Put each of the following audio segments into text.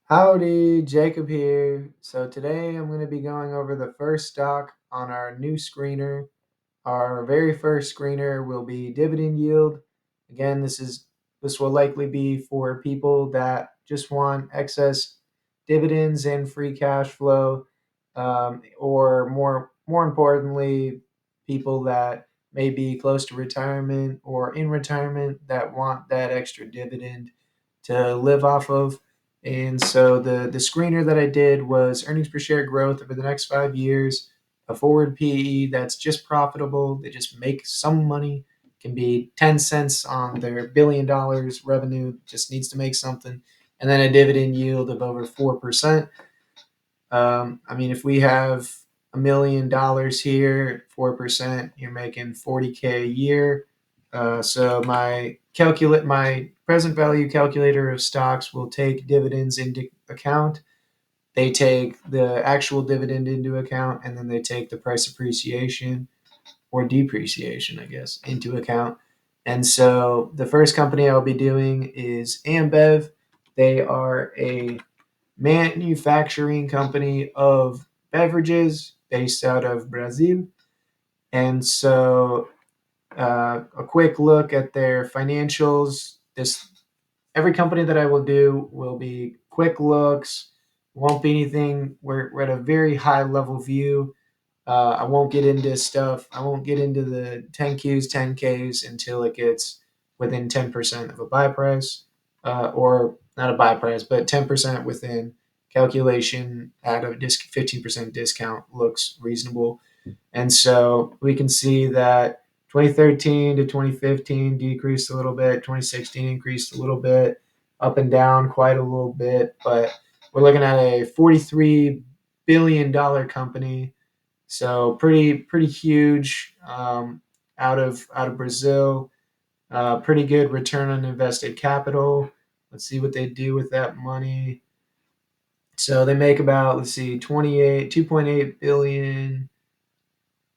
Howdy, Jacob here. So today I'm going to be going over the first stock on our new screener. Our very first screener will be dividend yield. Again, this will likely be for people that just want excess dividends and free cash flow, or more importantly, people that may be close to retirement or in retirement that want that extra dividend to live off of. And so the screener that I did was earnings per share growth over the next 5 years, a forward PE that's just profitable. They just make some money. Can be 10 cents on their $1 billion revenue, just needs to make something. And then a dividend yield of over 4%. If we have $1 million here, 4%, you're making 40K a year. So my present value calculator of stocks will take dividends into account. They take the actual dividend into account, and then they take the price appreciation or depreciation, I guess, into account. And so the first company I'll be doing is Ambev. They are a manufacturing company of beverages based out of Brazil. And so a quick look at their financials. This Every company that I will do will be quick looks. Won't be anything. We're at a very high level view. I won't get into stuff. I won't get into the 10Qs, 10Ks until it gets within 10% of a buy price, or not a buy price, but 10% within calculation at a 15% discount looks reasonable. And so we can see that 2013 to 2015 decreased a little bit, 2016 increased a little bit, up and down quite a little bit, but we're looking at a $43 billion company, so pretty huge, out of Brazil. Pretty good return on invested capital. Let's see what they do with that money. So they make about, let's see, 2.8 billion,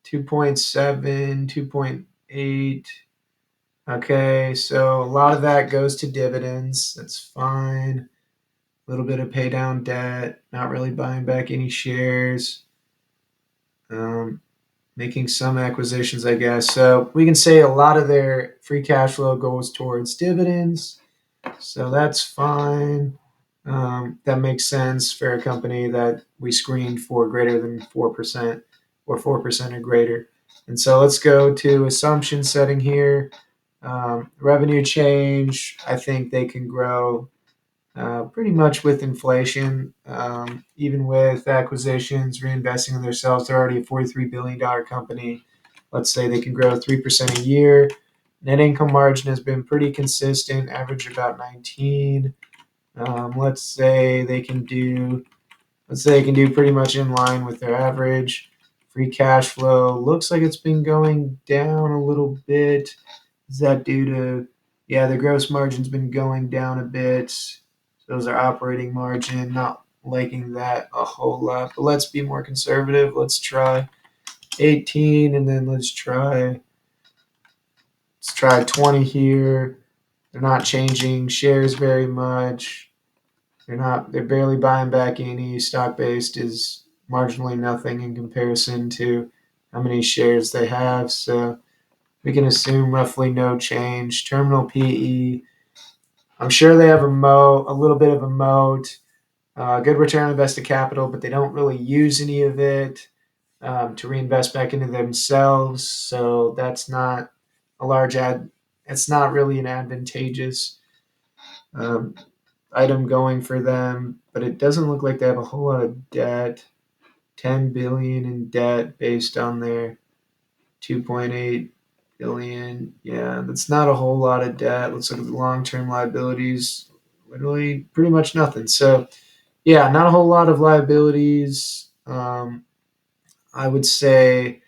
2.7, 2.8. Okay, so a lot of that goes to dividends. That's fine. A little bit of pay down debt, not really buying back any shares. Um, Making some acquisitions, I guess. So we can say a lot of their free cash flow goes towards dividends. So that's fine. That makes sense for a company that we screened for greater than 4% or 4% or greater. And so let's go to assumption setting here. Revenue change, I think they can grow pretty much with inflation, even with acquisitions, reinvesting in themselves. They're already a $43 billion company. Let's say they can grow 3% a year. Net income margin has been pretty consistent, average about 19. Let's say they can do pretty much in line with their average. Free cash flow looks like it's been going down a little bit. Is that due to, yeah, the gross margin's been going down a bit. So those are operating margin, not liking that a whole lot. But let's be more conservative. Let's try 18, and then let's try 20 here. They're not changing shares very much. They're barely buying back any. Stock based is marginally nothing in comparison to how many shares they have. So we can assume roughly no change. Terminal PE, I'm sure they have a little bit of a moat. Good return on invested capital, but they don't really use any of it to reinvest back into themselves. So that's not a large ad. It's not really an advantageous um, item going for them. But it doesn't look like they have a whole lot of debt. 10 billion in debt based on their 2.8 billion. Yeah, that's not a whole lot of debt. Let's look at the long-term liabilities. Literally, pretty much nothing. So, yeah, not a whole lot of liabilities. I would say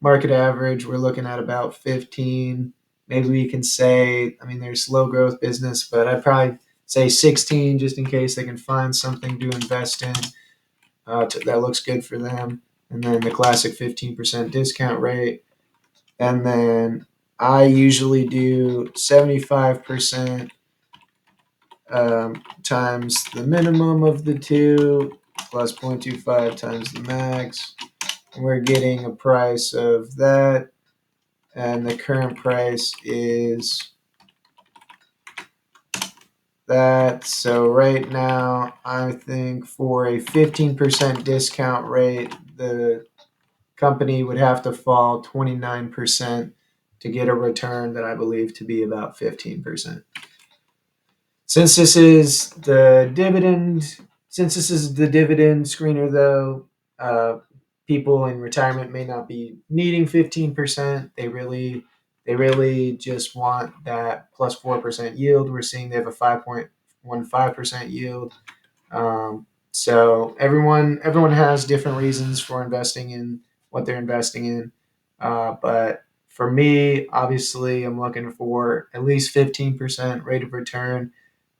market average, we're looking at about 15. Maybe we can say, they're slow growth business, but I'd probably say 16 just in case they can find something to invest in that looks good for them. And then the classic 15% discount rate. And then I usually do 75% times the minimum of the two plus 0.25 times the max. And we're getting a price of that. And the current price is that. So right now, I think for a 15% discount rate, the company would have to fall 29% to get a return that I believe to be about 15%. Since this is the dividend, screener, though, people in retirement may not be needing 15%. They really just want that plus 4% yield. We're seeing they have a 5.15% yield. So everyone has different reasons for investing in what they're investing in. But for me, obviously, I'm looking for at least 15% rate of return,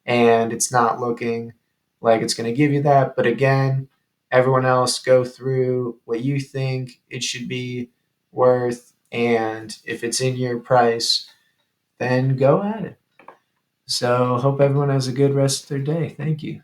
and it's not looking like it's going to give you that. But again, everyone else go through what you think it should be worth, and if it's in your price, then go at it. So hope everyone has a good rest of their day. Thank you.